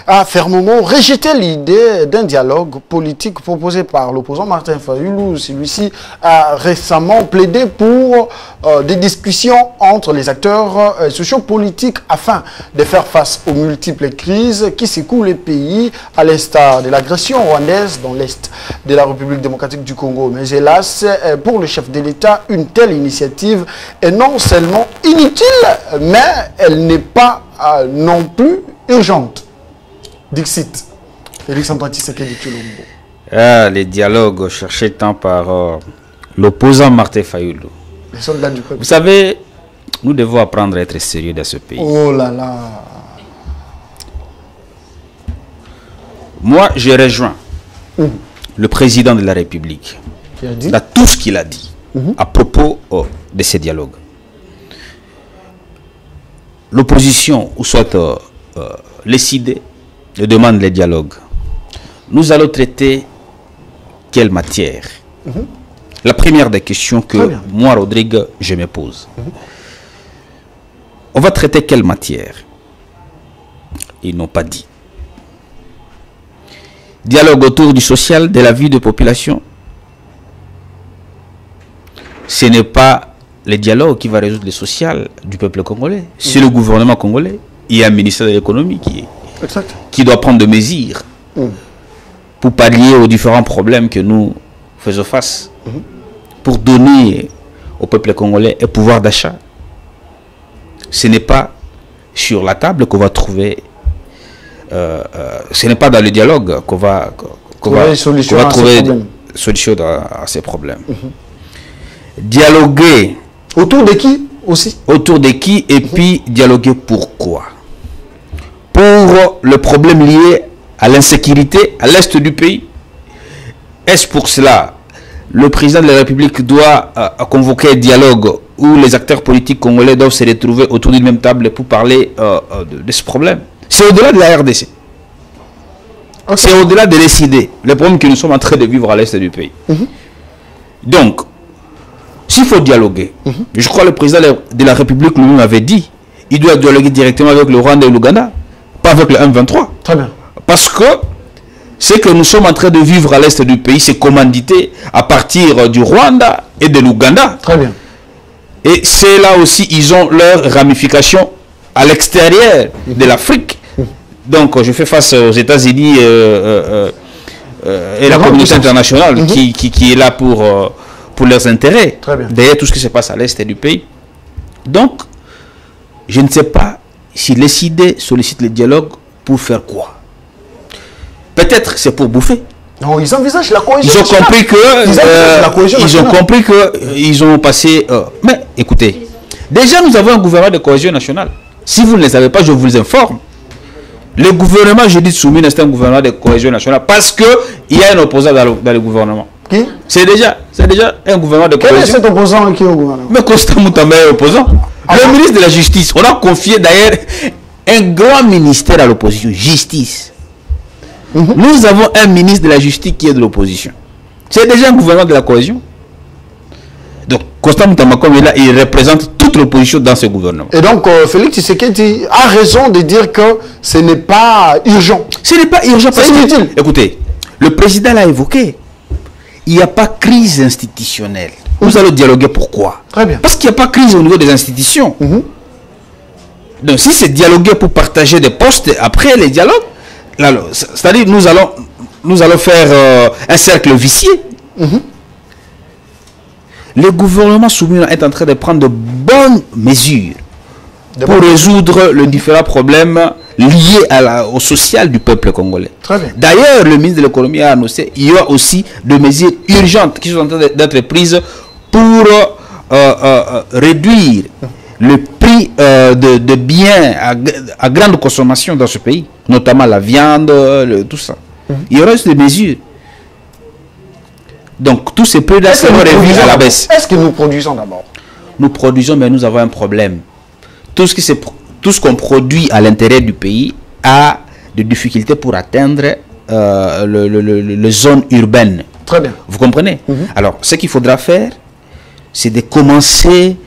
a fermement rejeté l'idée d'un dialogue politique proposé par l'opposant Martin Fayulu. Celui-ci a récemment plaidé pour des discussions entre les acteurs sociopolitiques afin de faire face aux multiples crises qui secouent les pays, à l'instar de l'agression rwandaise dans l'Est de la République démocratique du Congo. Mais hélas, pour le chef de l'État, une telle initiative est non seulement inutile, mais elle n'est pas non plus urgente. Dixit. Félix Antoine Tshisekedi Tshilombo. Les dialogues cherchés tant par l'opposant Martin Fayulu. Les soldats du peuple. Vous savez, nous devons apprendre à être sérieux dans ce pays. Oh là là. Moi, je rejoins le président de la République dans tout ce qu'il a dit à propos de ces dialogues. L'opposition, ou soit les CID, demande les dialogues. Nous allons traiter quelle matière? La première des questions que moi, Rodrigue, je me pose. On va traiter quelle matière? Ils n'ont pas dit. Dialogue autour du social, de la vie de population. Ce n'est pas le dialogue qui va résoudre le social du peuple congolais. C'est le gouvernement congolais. Il y a un ministère de l'économie qui doit prendre des mesures pour pallier aux différents problèmes que nous faisons face. Pour donner au peuple congolais un pouvoir d'achat. Ce n'est pas sur la table qu'on va trouver... ce n'est pas dans le dialogue qu'on va trouver solution à ces problèmes. Dialoguer. Autour de qui aussi? Autour de qui et puis dialoguer pourquoi? Pour le problème lié à l'insécurité à l'est du pays. Est-ce pour cela le président de la République doit convoquer un dialogue où les acteurs politiques congolais doivent se retrouver autour d'une même table pour parler de ce problème? C'est au-delà de la RDC. C'est au-delà de décider les problèmes que nous sommes en train de vivre à l'est du pays. Donc, s'il faut dialoguer, je crois que le président de la République lui-même avait dit, il doit dialoguer directement avec le Rwanda et l'Ouganda, pas avec le M23. Très bien. Parce que ce que nous sommes en train de vivre à l'est du pays, c'est commandité à partir du Rwanda et de l'Ouganda. Très bien. Et c'est là aussi, ils ont leurs ramifications à l'extérieur de l'Afrique. Donc, je fais face aux États-Unis et la communauté internationale qui est là pour leurs intérêts. Derrière tout ce qui se passe à l'est du pays. Donc, je ne sais pas si les CID sollicitent le dialogue pour faire quoi. Peut-être c'est pour bouffer. Non, ils envisagent la cohésion. Ils ont compris que ils ont passé. Mais écoutez, déjà nous avons un gouvernement de cohésion nationale. Si vous ne le savez pas, je vous informe. Le gouvernement, je dis soumis, c'est un gouvernement de cohésion nationale parce que il y a un opposant dans le gouvernement. Qui? C'est déjà un gouvernement de cohésion. Quel est cet opposant qui est au gouvernement? Mais Constant Moutambe est opposant. Le ministre de la Justice, on a confié d'ailleurs un grand ministère à l'opposition, justice. Nous avons un ministre de la Justice qui est de l'opposition. C'est déjà un gouvernement de la cohésion. Donc, Constant Moutambe, comme il est là, il représente toute l'opposition dans ce gouvernement. Et donc, Félix Tshisekedi a raison de dire que ce n'est pas urgent. Ce n'est pas urgent parce que, écoutez, le président l'a évoqué. Il n'y a pas crise institutionnelle. Nous allons dialoguer pourquoi? Très bien. Parce qu'il n'y a pas crise au niveau des institutions. Donc, si c'est dialoguer pour partager des postes après les dialogues, c'est-à-dire nous allons faire un cercle vicieux. Le gouvernement soumis est en train de prendre de bonnes mesures pour résoudre les différents problèmes liés au social du peuple congolais. D'ailleurs, le ministre de l'économie a annoncé qu'il y aura aussi des mesures urgentes qui sont en train d'être prises pour réduire le prix de biens à grande consommation dans ce pays, notamment la viande, tout ça. Il y aura aussi des mesures. Donc, tous ces prix-là seront revus à la baisse. Est-ce que nous produisons d'abord? Nous produisons, mais nous avons un problème. Tout ce qu'on produit à l'intérieur du pays a des difficultés pour atteindre les zones urbaines. Très bien. Vous comprenez? Alors, ce qu'il faudra faire, c'est de commencer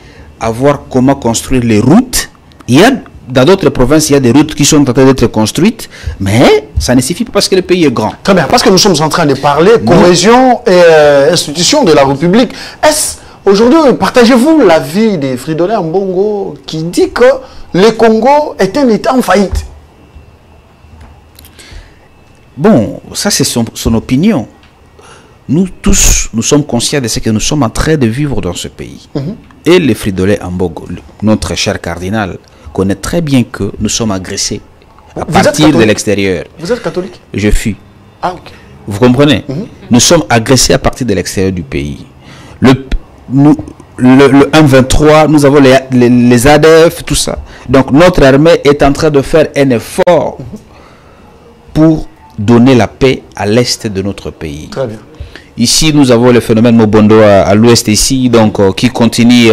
à voir comment construire les routes. Il y a, dans d'autres provinces, il y a des routes qui sont en train d'être construites, mais ça ne suffit pas parce que le pays est grand. Très bien, parce que nous sommes en train de parler cohésion et institution de la République. Est-ce, aujourd'hui, partagez-vous l'avis de Fridolin Ambongo qui dit que le Congo est un État en faillite? Bon, ça c'est son opinion. Nous tous, nous sommes conscients de ce que nous sommes en train de vivre dans ce pays. Et le Fridolin Ambongo, notre cher cardinal, connaît très bien que nous sommes agressés à partir de l'extérieur. Vous êtes catholique? Je fus. Ah, ok. Vous comprenez? Nous sommes agressés à partir de l'extérieur du pays. Le 1-23, nous avons les ADF, tout ça. Donc notre armée est en train de faire un effort pour donner la paix à l'est de notre pays. Très bien. Ici, nous avons le phénomène Mobondo à l'ouest ici, donc qui continue.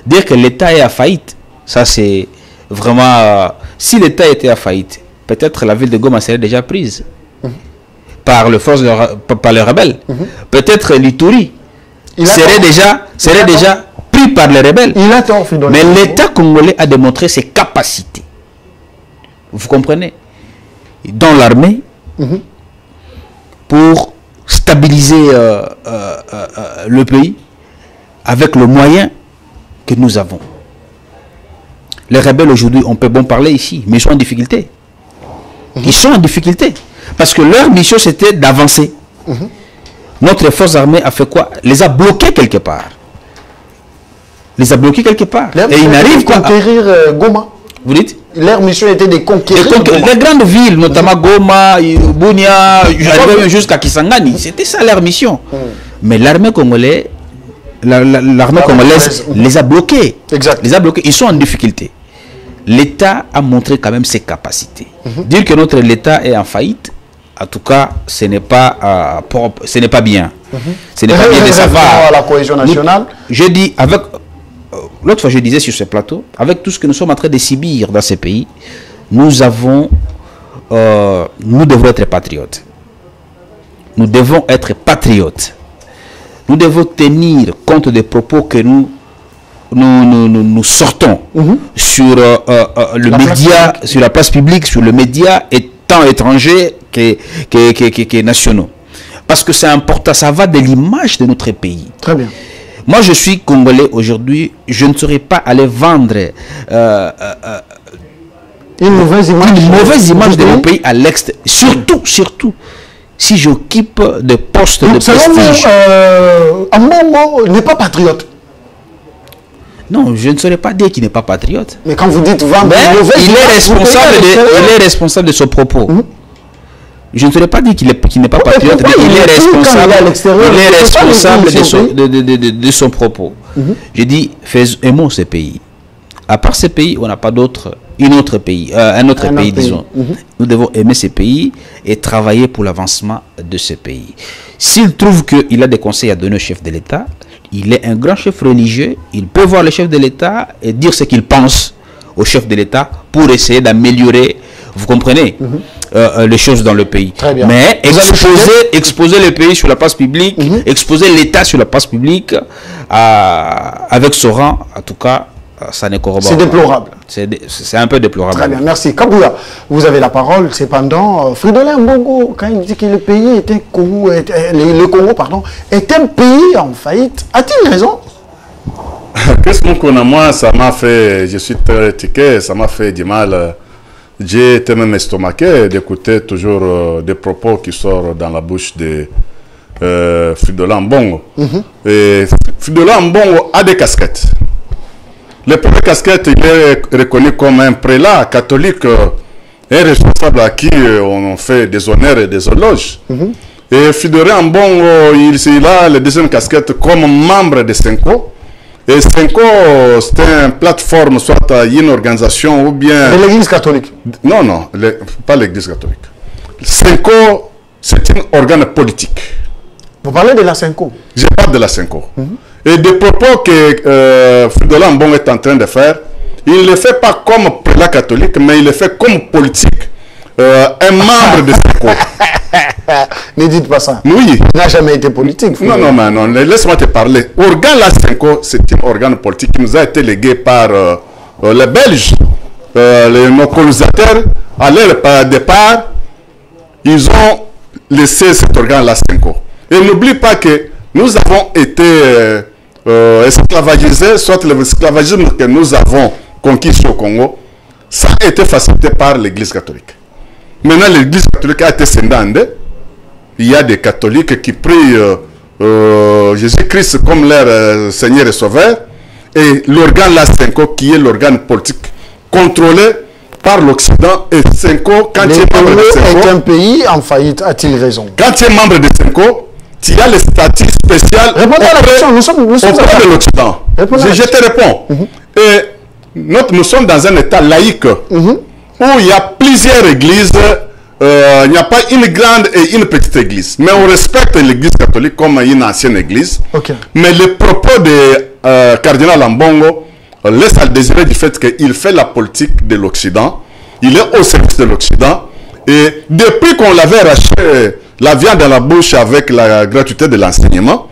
Dire que l'État est à faillite, ça c'est vraiment... si l'État était à faillite, peut-être la ville de Goma serait déjà prise par les rebelles. Peut-être l'Ituri serait déjà pris par les rebelles. Il a tort, mais l'État congolais a démontré ses capacités. Vous comprenez? Dans l'armée, pour stabiliser le pays avec le moyen que nous avons. Les rebelles aujourd'hui, on peut bon parler ici, mais ils sont en difficulté. Ils sont en difficulté. Parce que leur mission, c'était d'avancer. Notre force armée a fait quoi? Les a bloqués quelque part. Et ils n'arrivent pas à conquérir Goma. Vous dites? Leur mission était de conquérir les grandes villes, notamment Goma, Bunia, jusqu'à Kisangani. C'était ça leur mission. Mais l'armée congolaise, les a bloqués. Exact. Les a bloqués. Ils sont en difficulté. L'État a montré quand même ses capacités. Dire que notre État est en faillite, en tout cas, ce n'est pas propre, ce n'est pas bien. Ce n'est pas bien de savoir. La cohésion nationale. Je dis avec... L'autre fois, je disais sur ce plateau, avec tout ce que nous sommes en train de subir dans ces pays, nous devons être patriotes. Nous devons être patriotes. Nous devons tenir compte des propos que nous sortons sur le média, sur la place publique, sur le média, tant étranger que nationaux. Parce que c'est important, ça va de l'image de notre pays. Très bien. Moi, je suis Congolais aujourd'hui, je ne saurais pas aller vendre une mauvaise image de mon pays à l'extérieur. Surtout, si j'occupe des postes de prestige. Ambongo n'est pas patriote. Non, je ne saurais pas dire qu'il n'est pas patriote. Mais quand vous dites vendre une mauvaise image, il est responsable de son propos. Je ne saurais pas dire qu'il n'est pas patriote, mais il est responsable de son propos. Je dis, aimons ce pays. À part ce pays, on n'a pas un autre pays, disons. Nous devons aimer ce pays et travailler pour l'avancement de ce pays. S'il trouve qu'il a des conseils à donner au chef de l'État, il est un grand chef religieux, il peut voir le chef de l'État et dire ce qu'il pense au chef de l'État pour essayer d'améliorer, vous comprenez, les choses dans le pays. Mais exposer le pays sur la place publique, exposer l'État sur la place publique, avec ce rang, en tout cas, ça n'est corroboré. C'est déplorable. C'est un peu déplorable. Très bien, merci. Kabouya, vous avez la parole. Cependant, Fridolin Ambongo, quand il dit que le pays est le Congo, est un pays en faillite, a-t-il raison? Qu'est-ce qu'on a, moi, ça m'a fait, je suis très tiqué, ça m'a fait du mal. J'ai été même estomaqué d'écouter toujours des propos qui sortent dans la bouche de Fridolin Ambongo. Et Fridolin Ambongo a des casquettes. Le premier casquette, il est reconnu comme un prélat catholique et responsable à qui on fait des honneurs et des éloges. Et Fridolin Ambongo, il a la deuxième casquette comme membre de Senko. Et Senko, c'est une plateforme, soit une organisation ou bien... De l'église catholique? Non, pas l'église catholique. Senko, c'est un organe politique. Vous parlez de la Senko? Je parle de la Senko. Et des propos que Fridolin Ambongo est en train de faire, il ne le fait pas comme prélat catholique, mais il le fait comme politique. un membre de SENCO. Ne dites pas ça. Oui. Il n'a jamais été politique. Non, laisse-moi te parler. Organe la SENCO, c'est un organe politique qui nous a été légué par les Belges, nos colonisateurs. À leur départ, ils ont laissé cet organe la SENCO. Et n'oublie pas que nous avons été esclavagisés, soit l'esclavagisme que nous avons conquis au Congo, ça a été facilité par l'Église catholique. Maintenant, l'Église catholique a été scindée. Il y a des catholiques qui prient Jésus-Christ comme leur Seigneur et Sauveur. Et l'organe la SENCO, qui est l'organe politique contrôlé par l'Occident, et SENCO, quand tu es membre de SENCO... est un pays en faillite, a-t-il raison? Quand tu es membre de SENCO, tu as le statut spécial auprès de l'Occident. Je te réponds. Et nous sommes dans un état laïque où il y a plusieurs églises. Il n'y a pas une grande et une petite église. Mais on respecte l'église catholique comme une ancienne église. Mais le propos de cardinal Ambongo laisse à désirer du fait qu'il fait la politique de l'Occident. Il est au service de l'Occident. Et depuis qu'on l'avait arraché la viande dans la bouche avec la gratuité de l'enseignement,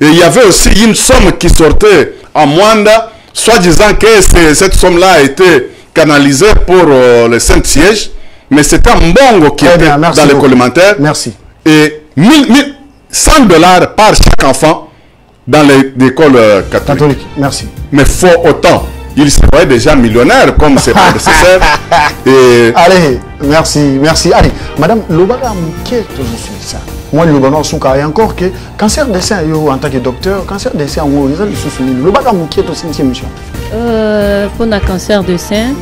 et il y avait aussi une somme qui sortait à Mwanda, soit disant que cette somme-là a été canalisée pour le Saint-Siège, mais c'était un Mbongo qui était dans l'école élémentaire. Merci. Et 100 $ par chaque enfant dans l'école catholique. Merci. Mais faut autant. Il se voyait déjà millionnaire comme ses prédécesseurs. Et... Allez, merci. Allez, madame, Lobaga Mouké, je suis ça. Moi, Lobaga Souka, et encore que cancer des seins, en tant que docteur, cancer des seins, on est sous Lobaga Mouké, c'est une émission. Pour le cancer de sein,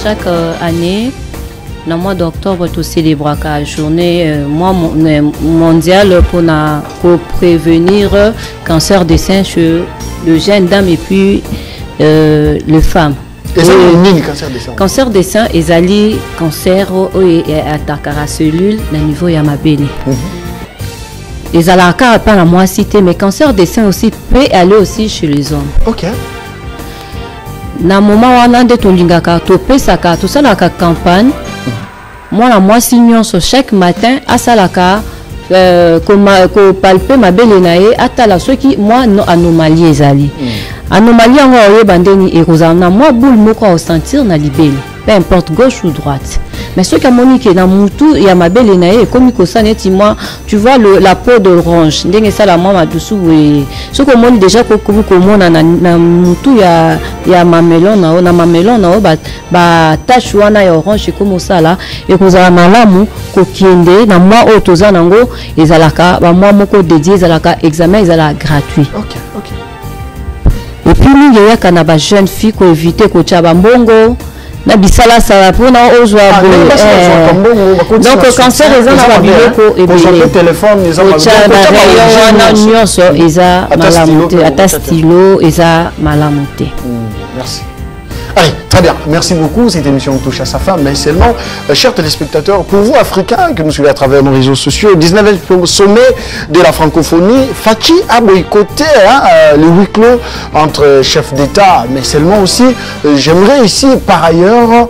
chaque année, dans le mois d'octobre, tu célèbres la journée mondiale pour prévenir le cancer des seins chez les jeunes dames et puis les femmes. Et ça, c'est le cancer des seins. Cancer des seins, c'est cancer qui attaque la cellule au niveau de ma belle. Ils ont pas la moi cité, mais cancer des seins aussi peut aller aussi chez les hommes. Ok. Na moment où on a des tolingaka, topé saka, tout ça la campagne. Moi la moi signons sur chaque matin à salaka, ko palper ma belle nae, atala ceux qui moi non anomalie ezali. Anomalie en haut bandeni et rozana moi boule moko au sentir na libelle. Peu importe gauche ou droite. Mais ce qui a moniqué dans mon tout, il y a ma belle nae, comme il y moi, tu vois la peau d'orange. Ndenge ça la maman dessous et ce que moi déjà que comment na mon tout il y a ma melon na ma melon na ba tache wana ya orange comme ça là et que ça malamu ko kiende na moi otoza nango ezalaka ba moi moko dédié ezalaka examen ezala gratuit. OK. Et puis il y a kana ba jeune fille ko éviter ko tchaba mbongo na bisala ça pour na ozwa donc cancer eza na biloko ebele téléphone eza nyonso eza malamu te ata stylo eza malamu te. Merci. Allez, très bien. Merci beaucoup. Cette émission touche à sa fin, mais seulement, chers téléspectateurs, pour vous, Africains, que nous suivez à travers nos réseaux sociaux, 19e sommet de la francophonie, Fachi a boycotté le huis clos entre chefs d'État, mais seulement aussi, j'aimerais ici, par ailleurs,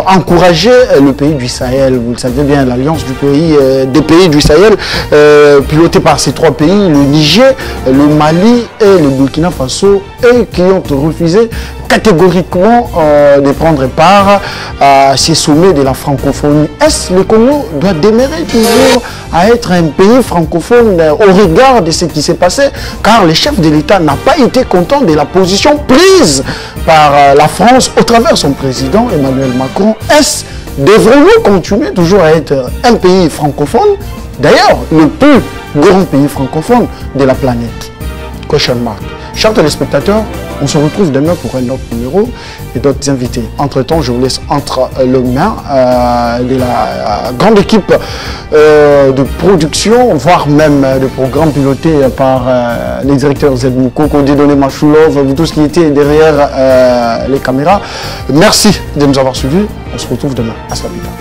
encourager le pays du Sahel. Vous le savez bien, l'alliance des pays du Sahel, pilotée par ces trois pays, le Niger, le Mali et le Burkina Faso, et qui ont refusé catégoriquement de prendre part à ces sommets de la francophonie. Est-ce que le Congo doit demeurer toujours à être un pays francophone au regard de ce qui s'est passé? Car le chef de l'État n'a pas été content de la position prise par la France au travers son président Emmanuel Macron. Est-ce devrons-nous continuer toujours à être un pays francophone? D'ailleurs, le plus grand pays francophone de la planète. Question mark. Chers téléspectateurs, on se retrouve demain pour un autre numéro et d'autres invités. Entre-temps, je vous laisse entre les mains de la grande équipe de production, voire même de programme piloté par les directeurs Zedmouko, Kodidone Machoulov, tout ce qui était derrière les caméras. Merci de nous avoir suivis. On se retrouve demain. À ce plus tard.